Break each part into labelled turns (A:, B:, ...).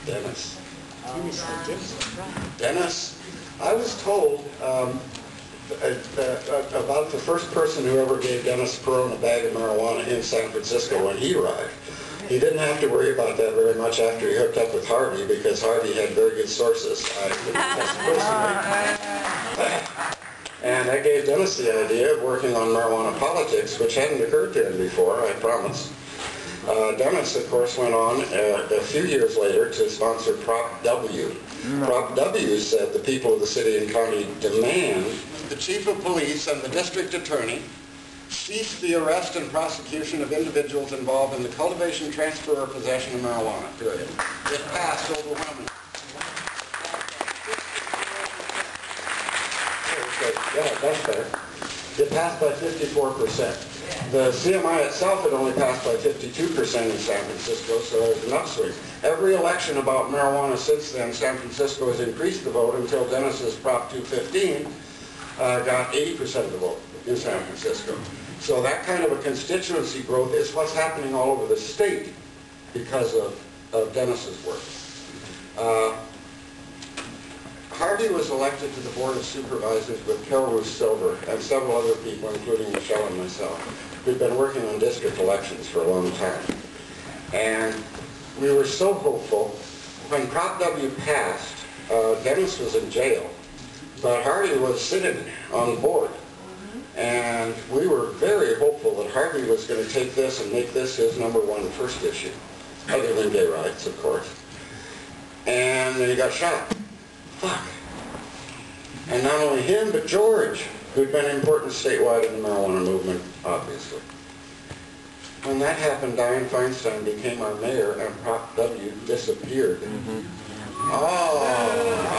A: Dennis.
B: Dennis the Dentist, right.
A: Dennis, I was told about the first person who ever gave Dennis Perone a bag of marijuana in San Francisco when he arrived. He didn't have to worry about that very much after he hooked up with Harvey, because Harvey had very good sources. I didn't test personally. And that gave Dennis the idea of working on marijuana politics, which hadn't occurred to him before, I promise. Dennis, of course, went on a few years later to sponsor Prop W. Prop W said the people of the city and county demand the chief of police and the district attorney cease the arrest and prosecution of individuals involved in the cultivation, transfer, or possession of marijuana. Period. It passed overwhelmingly. Yeah, that's better. It passed by 54%. The CMI itself had only passed by 52% in San Francisco, so it was an upswing. Every election about marijuana since then, San Francisco has increased the vote until Dennis's Prop 215 got 80% of the vote in San Francisco. So that kind of a constituency growth is what's happening all over the state because of Dennis's work. Harvey was elected to the Board of Supervisors with Carol Silver and several other people, including Michelle and myself, who'd been working on district elections for a long time. And we were so hopeful. When Prop W passed, Dennis was in jail, but Harvey was sitting on the board. And we were very hopeful that Harvey was going to take this and make this his #1 first issue, other than gay rights, of course. And then he got shot. Fuck. And not only him, but George, who'd been important statewide in the marijuana movement, obviously. When that happened, Dianne Feinstein became our mayor, and Prop W disappeared. Oh,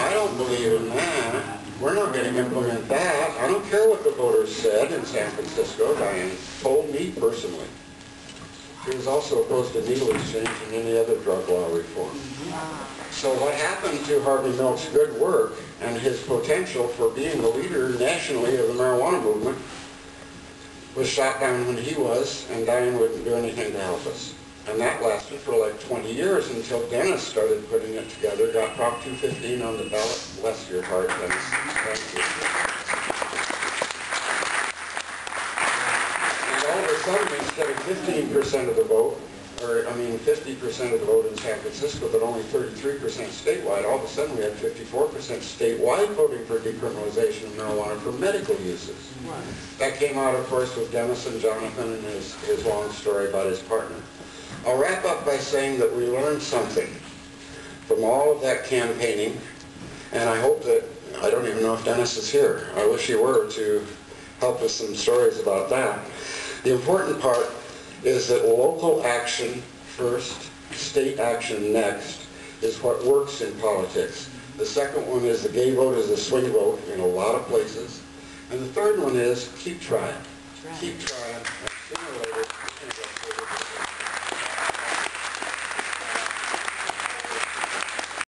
A: I don't believe in that. We're not going to implement that. I don't care what the voters said in San Francisco. Dianne told me personally. She was also opposed to needle exchange and any other drug law reform. So what happened to Harvey Milk's good work and his potential for being the leader nationally of the marijuana movement was shot down when he was, and Dianne wouldn't do anything to help us. And that lasted for like 20 years until Dennis started putting it together, got Prop 215 on the ballot. Bless your heart, Dennis. Thank you. And all of a sudden, instead of 15% of the vote, 50% of the vote in San Francisco, but only 33% statewide, all of a sudden we had 54% statewide voting for decriminalization of marijuana for medical uses. Right. That came out, of course, with Dennis and Jonathan and his long story about his partner. I'll wrap up by saying that we learned something from all of that campaigning, and I hope that, I don't even know if Dennis is here. I wish he were to help us some stories about that. The important part is that local action first, state action next, is what works in politics. The second one is the gay vote is a swing vote in a lot of places. And the third one is keep trying. Keep trying. And sooner or later,